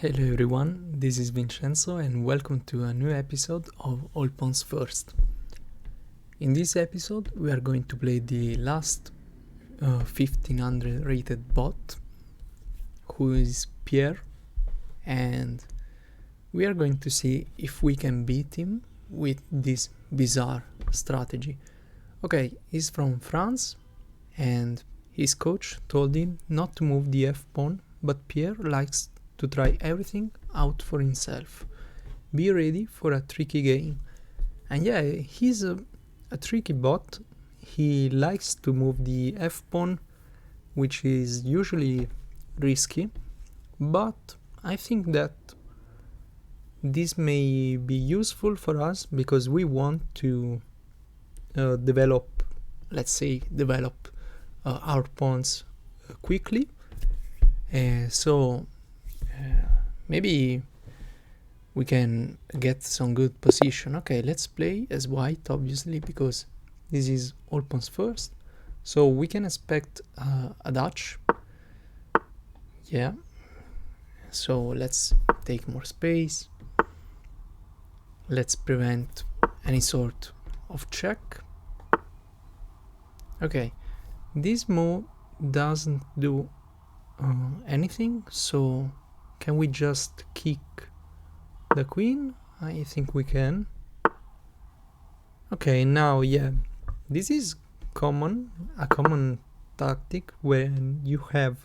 Hello everyone, this is Vincenzo and welcome to a new episode of All Pawns First. In this episode we are going to play the last 1500 rated bot, who is Pierre, and we are going to see if we can beat him with this bizarre strategy. Okay, he's from France and his coach told him not to move the f-pawn, but Pierre likes to try everything out for himself. Be ready for a tricky game. And yeah, he's a tricky bot. He likes to move the f-pawn, which is usually risky, but I think that this may be useful for us because we want to develop our pawns quickly. So maybe we can get some good position. Okay, let's play as white, obviously, because this is all pawns first. So we can expect a Dutch. Yeah. So let's take more space. Let's prevent any sort of check. Okay, this move doesn't do anything, so can we just kick the queen? I think we can. Okay, now yeah, this is a common tactic when you have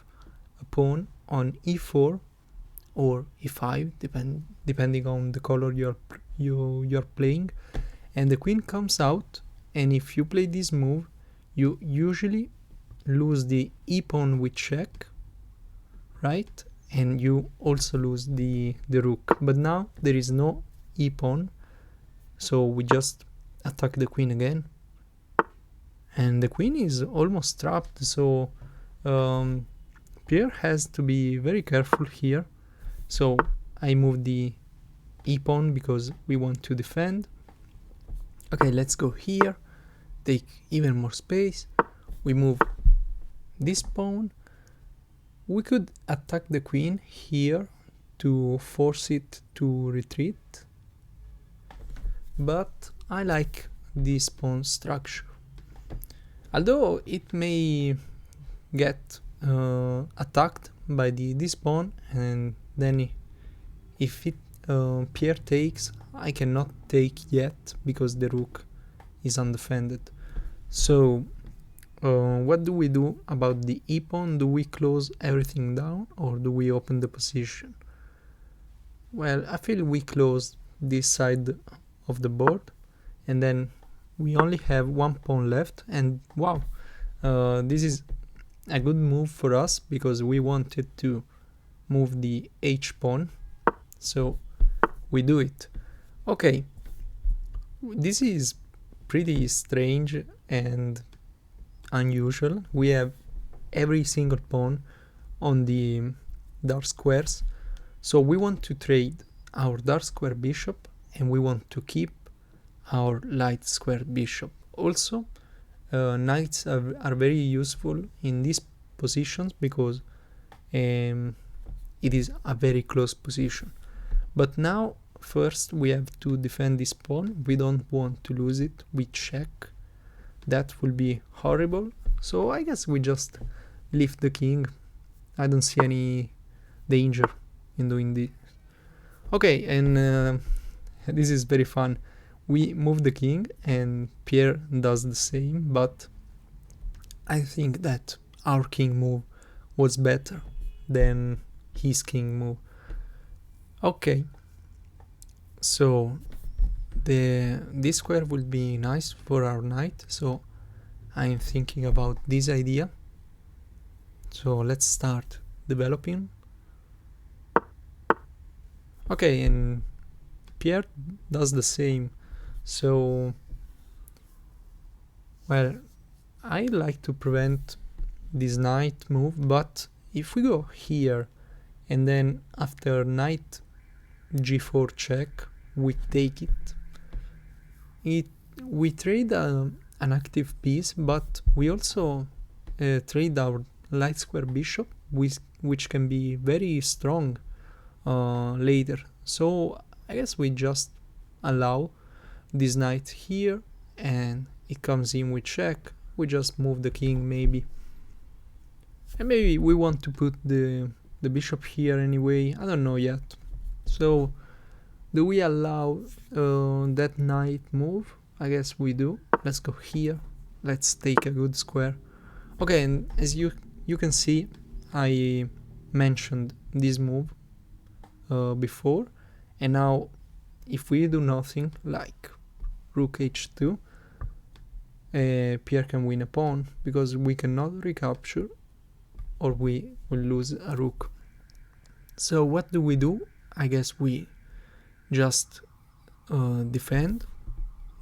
a pawn on e4 or e5, depending on the color you're playing, and the queen comes out, and if you play this move you usually lose the e-pawn with check, right? And you also lose the rook. But now there is no e-pawn, so we just attack the queen again, and the queen is almost trapped, so Pierre has to be very careful here. So I move the e-pawn because we want to defend. Okay, let's go here, take even more space. We move this pawn. We could attack the queen here to force it to retreat, but I like this pawn structure. Although it may get attacked by this pawn, and then if Pierre takes, I cannot take yet because the rook is undefended. So what do we do about the e-pawn? Do we close everything down or do we open the position? Well, I feel we close this side of the board, and then we only have one pawn left, and wow, this is a good move for us because we wanted to move the h-pawn, so we do it. Okay, this is pretty strange and unusual. We have every single pawn on the dark squares, so we want to trade our dark square bishop and we want to keep our light square bishop. Also, knights are very useful in these positions because it is a very close position. But now first we have to defend this pawn. We don't want to lose it with check. That will be horrible, so I guess we just lift the king. I don't see any danger in doing this. Okay, and this is very fun. We move the king and Pierre does the same, but I think that our king move was better than his king move. Okay, so this square will be nice for our knight, so I'm thinking about this idea. So let's start developing. Okay, and Pierre does the same. So, well, I like to prevent this knight move, but if we go here and then after knight g4 check we take it, we trade an active piece, but we also trade our light square bishop, which can be very strong later. So I guess we just allow this knight here, and it comes in with check. We just move the king maybe, and maybe we want to put the bishop here anyway. I don't know yet. So do we allow that knight move? I guess we do. Let's go here. Let's take a good square. Okay, and as you can see, I mentioned this move before, and now if we do nothing, like rook h2, Pierre can win a pawn, because we cannot recapture or we will lose a rook. So what do? I guess we just defend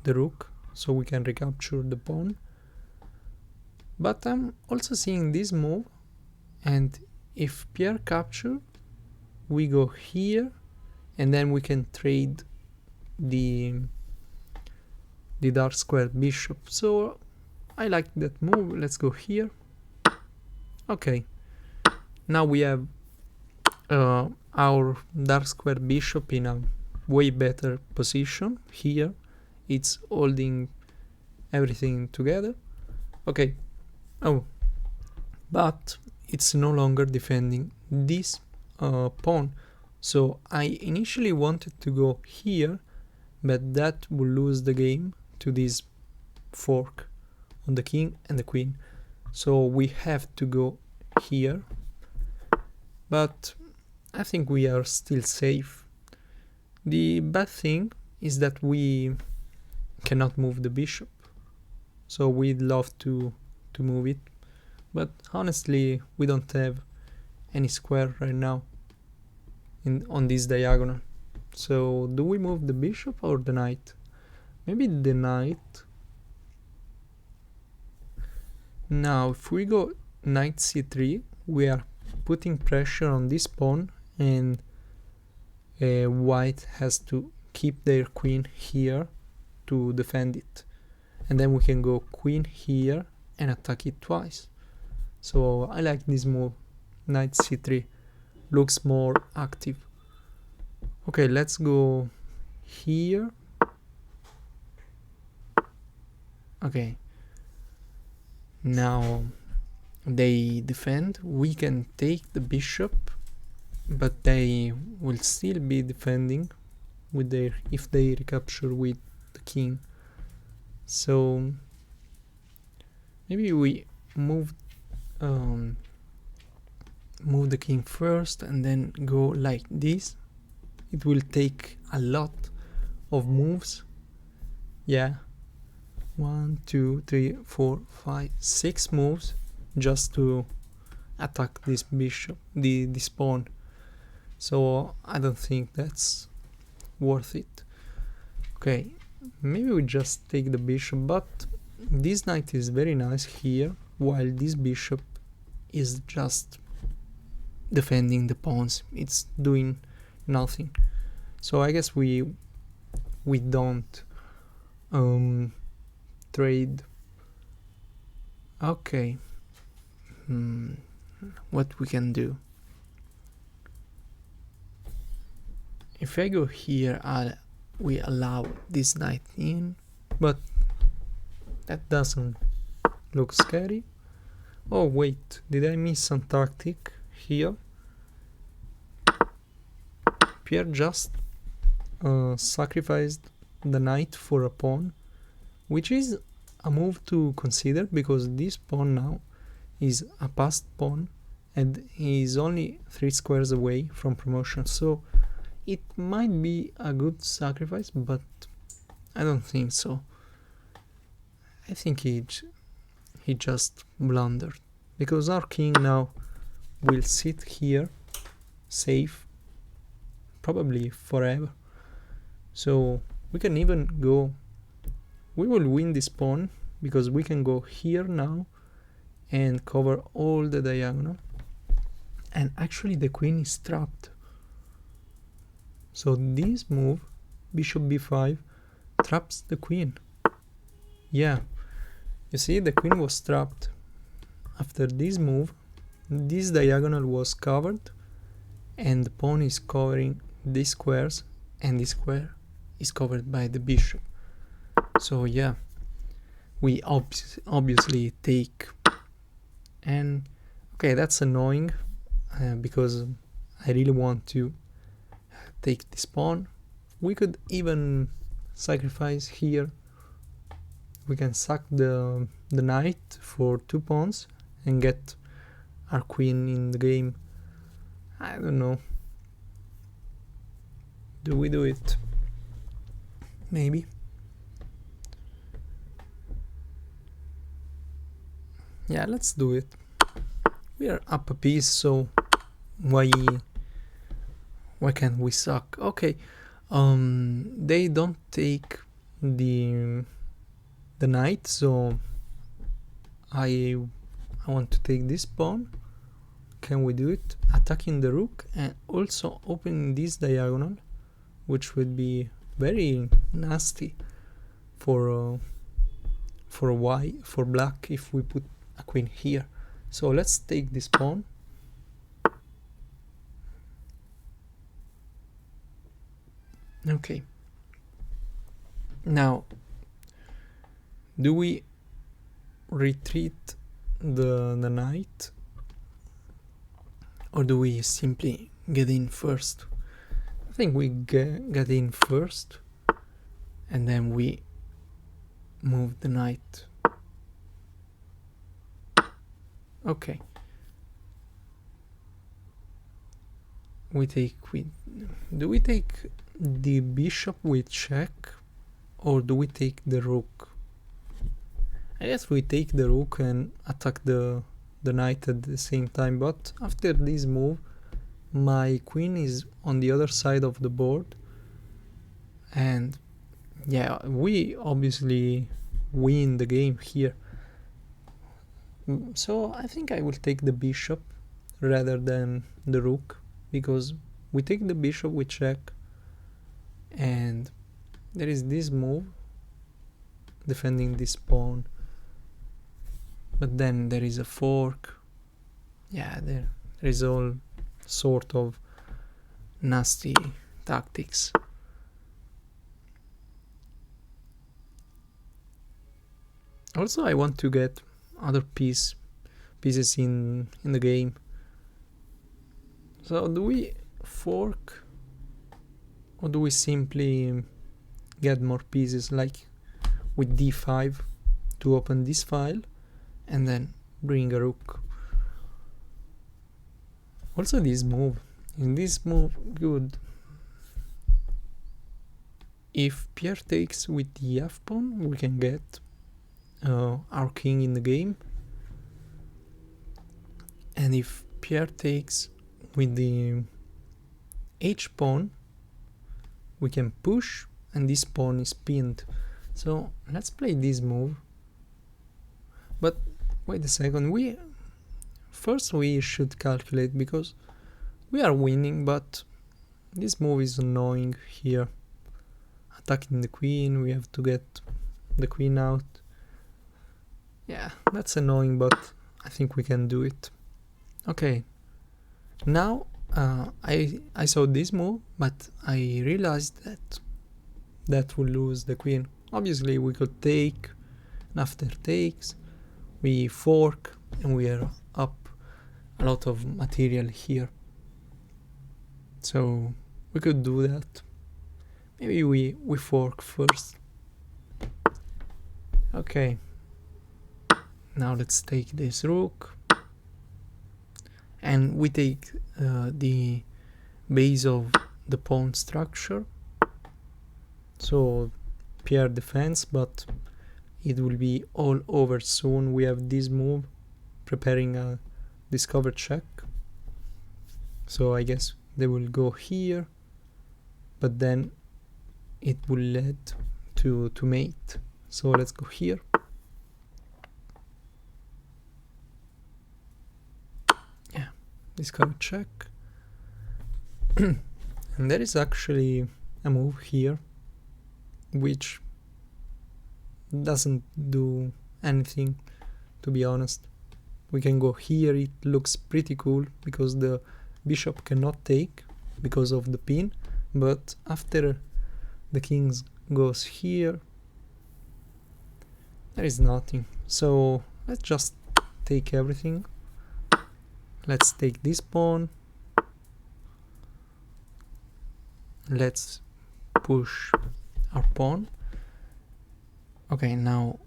the rook so we can recapture the pawn. But I'm also seeing this move, and if Pierre capture, we go here, and then we can trade the dark square bishop. So I like that move. Let's go here. Okay, now we have our dark square bishop in a way better position. Here it's holding everything together. Okay. Oh, but it's no longer defending this pawn. So I initially wanted to go here, but that will lose the game to this fork on the king and the queen. So we have to go here, but I think we are still safe. The bad thing is that we cannot move the bishop, so we'd love to move it, but honestly we don't have any square right now on this diagonal. So do we move the bishop or the knight? Maybe the knight. Now if we go knight c3, we are putting pressure on this pawn, and white has to keep their queen here to defend it, and then we can go queen here and attack it twice. So I like this move. Knight c3 looks more active. Okay, let's go here. Okay, now they defend. We can take the bishop, but they will still be defending with their, if they recapture with the king. So maybe we move the king first and then go like this. It will take a lot of moves. Yeah, 1, 2, 3, 4, 5, 6 moves just to attack this bishop, this pawn. So I don't think that's worth it. Okay, maybe we just take the bishop, but this knight is very nice here, while this bishop is just defending the pawns. It's doing nothing. So I guess we don't trade. Okay, what we can do? If I go here, we allow this knight in, but that doesn't look scary. Oh wait, did I miss some tactic here? Pierre just sacrificed the knight for a pawn, which is a move to consider, because this pawn now is a passed pawn and is only 3 squares away from promotion. So it might be a good sacrifice, but I don't think so. I think he just blundered, because our king now will sit here safe, probably forever. So we can even go, we will win this pawn, because we can go here now and cover all the diagonal, and actually the queen is trapped. So this move, bishop b5, traps the queen. Yeah, you see, the queen was trapped. After this move, this diagonal was covered, and the pawn is covering these squares, and this square is covered by the bishop. So yeah, we obviously take, and okay, that's annoying because I really want to take this pawn. We could even sacrifice here. We can sack the knight for 2 pawns and get our queen in the game. I don't know. Do we do it? Maybe. Yeah, let's do it. We are up a piece, so why can't we suck? Okay. They don't take the knight, so I want to take this pawn. Can we do it? Attacking the rook and also opening this diagonal, which would be very nasty for black if we put a queen here. So let's take this pawn. Okay. Now, do we retreat the knight, or do we simply get in first? I think we get in first, and then we move the knight. Okay. Do we take the bishop with check, or do we take the rook? I guess we take the rook and attack the knight at the same time, but after this move my queen is on the other side of the board, and yeah, we obviously win the game here. So I think I will take the bishop rather than the rook, because we take the bishop with check, and there is this move defending this pawn, but then there is a fork. Yeah, there is all sort of nasty tactics. Also, I want to get other pieces in the game. So do we fork, or do we simply get more pieces, like with d5 to open this file and then bring a rook? Also this move, good. If Pierre takes with the f pawn, we can get our king in the game, and if Pierre takes with the h pawn, we can push and this pawn is pinned. So let's play this move. But wait a second, we should calculate, because we are winning, but this move is annoying here. Attacking the queen, we have to get the queen out. Yeah, that's annoying, but I think we can do it. Okay, now I saw this move, but I realized that will lose the queen. Obviously we could take, and after takes we fork, and we are up a lot of material here. So we could do that. Maybe we fork first. Okay, now let's take this rook, and we take the base of the pawn structure. So Pierre defends, but it will be all over soon. We have this move preparing a discover check, so I guess they will go here, but then it will lead to mate. So let's go here. Yeah, discover check. And there is actually a move here which doesn't do anything, to be honest. We can go here, it looks pretty cool because the bishop cannot take because of the pin, but after the king goes here, there is nothing. So let's just take everything. Let's take this pawn. Let's push our pawn. Okay, now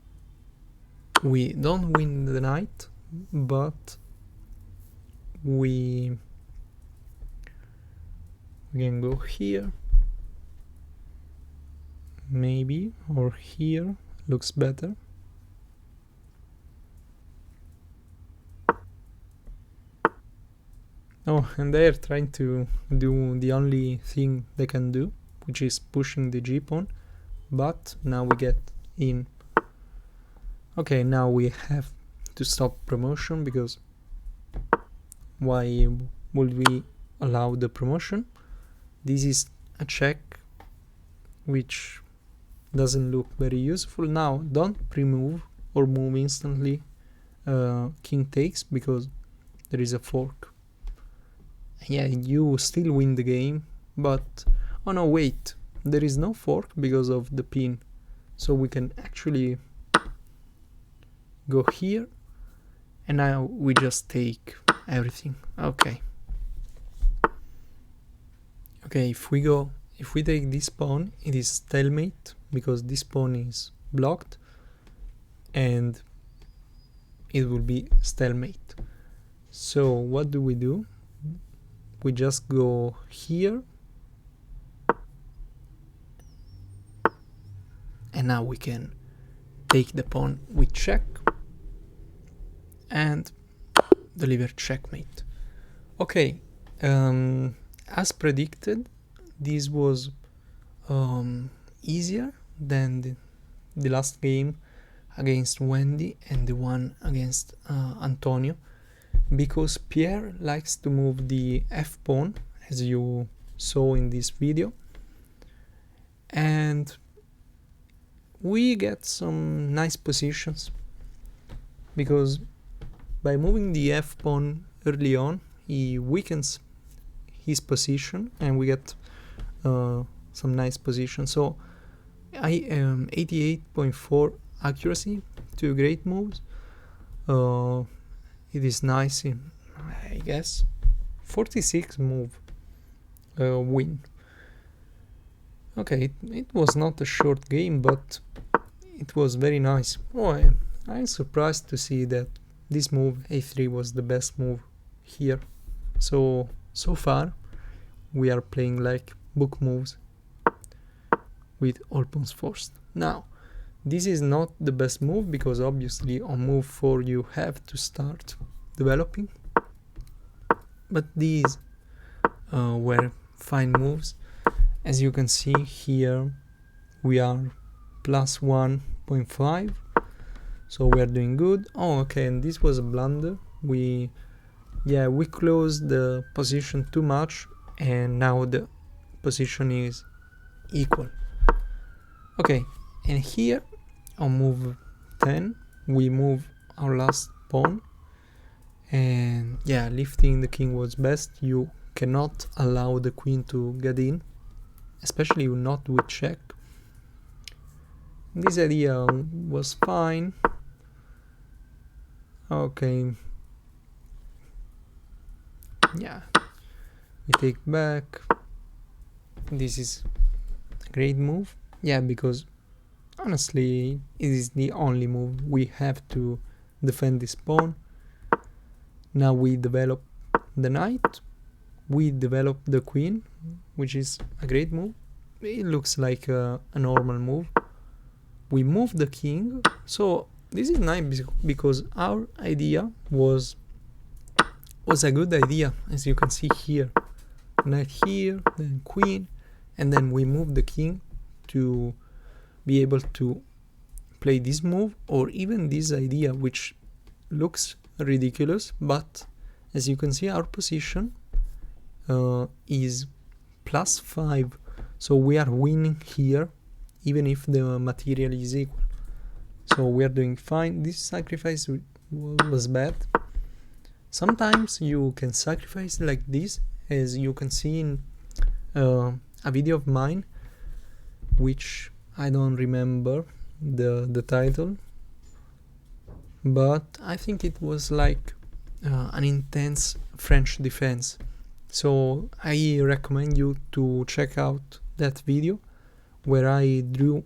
we don't win the knight, but we can go here, maybe, or here, looks better. Oh, and they're trying to do the only thing they can do, which is pushing the g-pawn, but now we get in. Okay, now we have to stop promotion, because why would we allow the promotion? This is a check which doesn't look very useful. Now don't pre-move or move instantly king takes, because there is a fork. Yeah, you still win the game, but oh no, wait, there is no fork because of the pin, so we can actually go here, and now we just take everything. Okay, if we take this pawn, it is stalemate, because this pawn is blocked, and it will be stalemate. So what do? We just go here, and now we can take the pawn with check and deliver checkmate. Okay, as predicted, this was easier than the last game against Wendy and the one against Antonio, because Pierre likes to move the f-pawn, as you saw in this video, and we get some nice positions, because by moving the f-pawn early on, he weakens his position, and we get some nice positions. So I am 88.4 accuracy, 2 great moves. It is nice, I guess. 46 move win. Okay, it was not a short game, but it was very nice. Oh, I'm surprised to see that this move, a3, was the best move here. So far, we are playing like book moves with all pawns forced. Now, this is not the best move, because obviously on move 4 you have to start developing, but these were fine moves. As you can see here, we are plus 1.5, so we are doing good. Oh, okay, and this was a blunder. We closed the position too much, and now the position is equal. Okay, and here on move 10 we move our last pawn, and yeah, lifting the king was best. You cannot allow the queen to get in, especially not with check. This idea was fine. Okay, yeah, we take back. This is a great move, yeah, because honestly it is the only move. We have to defend this pawn. Now we develop the knight, we develop the queen, which is a great move. It looks like a normal move. We move the king, so this is nice because our idea was a good idea. As you can see here, knight here, then queen, and then we move the king to be able to play this move, or even this idea, which looks ridiculous, but as you can see, our position is plus 5, so we are winning here even if the material is equal, so we are doing fine. This sacrifice was bad, Sometimes you can sacrifice like this, as you can see in a video of mine, which I don't remember the title, but I think it was like an intense French defense. So I recommend you to check out that video where I drew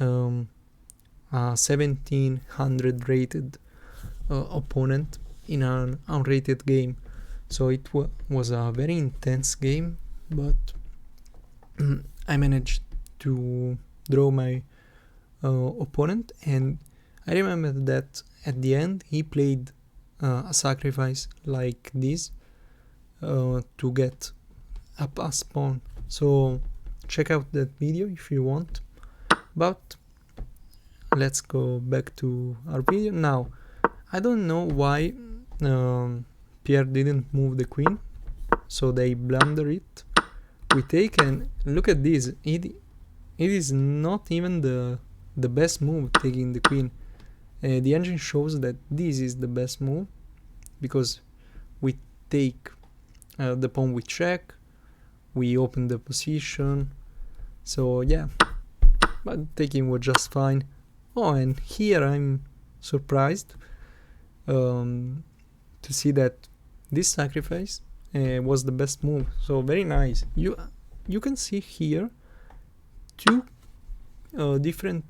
a 1700 rated opponent in an unrated game. So it was a very intense game, but I managed to draw my opponent, and I remember that at the end he played a sacrifice like this to get a pass pawn. So check out that video if you want, but let's go back to our video now. I don't know why Pierre didn't move the queen, so they blunder it. We take, and look at this, it is not even the best move, taking the queen. The engine shows that this is the best move, because we take the pawn with check, we open the position, so yeah, but taking was just fine. Oh, and here I'm surprised to see that this sacrifice was the best move, so very nice. You can see here two different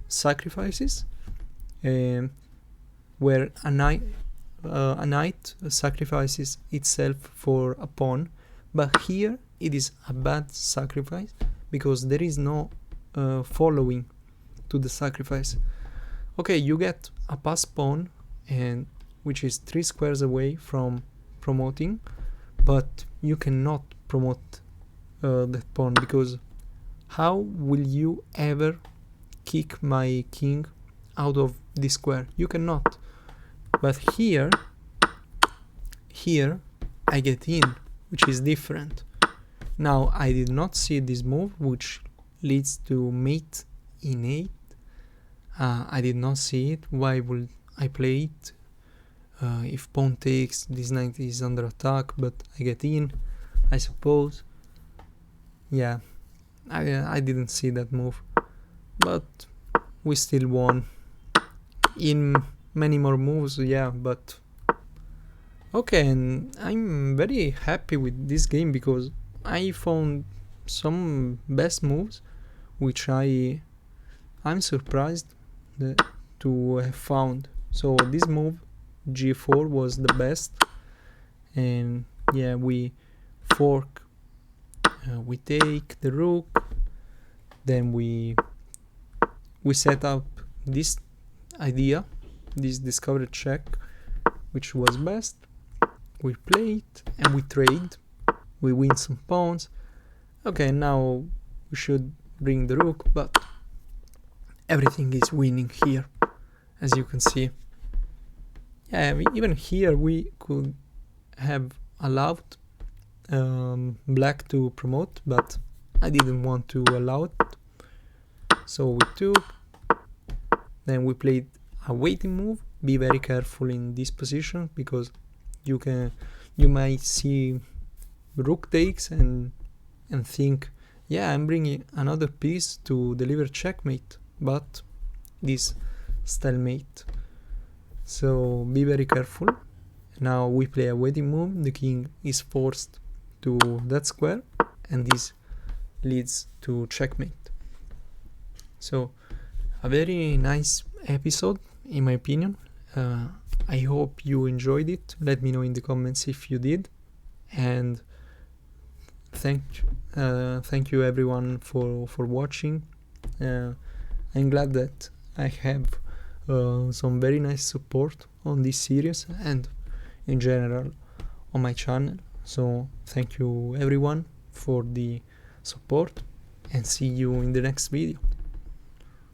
sacrifices, where a knight sacrifices itself for a pawn, but here it is a bad sacrifice because there is no following to the sacrifice. Okay, you get a pass pawn, and which is 3 squares away from promoting, but you cannot promote that pawn, because how will you ever kick my king out of this square? You cannot. But here I get in, which is different. Now I did not see this move, which leads to mate in 8. I did not see it. Why would I play it? If pawn takes, this knight is under attack, but I get in, I suppose. Yeah, I didn't see that move, but we still won in many more moves. Yeah, but okay, and I'm very happy with this game because I found some best moves which I'm surprised to have found. So this move g4 was the best, and yeah, we fork, we take the rook, then we set up this idea, this discovered check, which was best. We play it and we trade, we win some pawns. Okay, now we should bring the rook, but everything is winning here, as you can see. Yeah, even here we could have allowed black to promote, but I didn't want to allow it. So we took, then we played a waiting move. Be very careful in this position, because you might see rook takes and think, yeah, I'm bringing another piece to deliver checkmate, but this stalemate. So be very careful. Now we play a waiting move, the king is forced to that square, and this leads to checkmate. So a very nice episode, in my opinion. I hope you enjoyed it. Let me know in the comments if you did, and thank you everyone for watching. I'm glad that I have some very nice support on this series and in general on my channel. So thank you everyone for the support, and see you in the next video.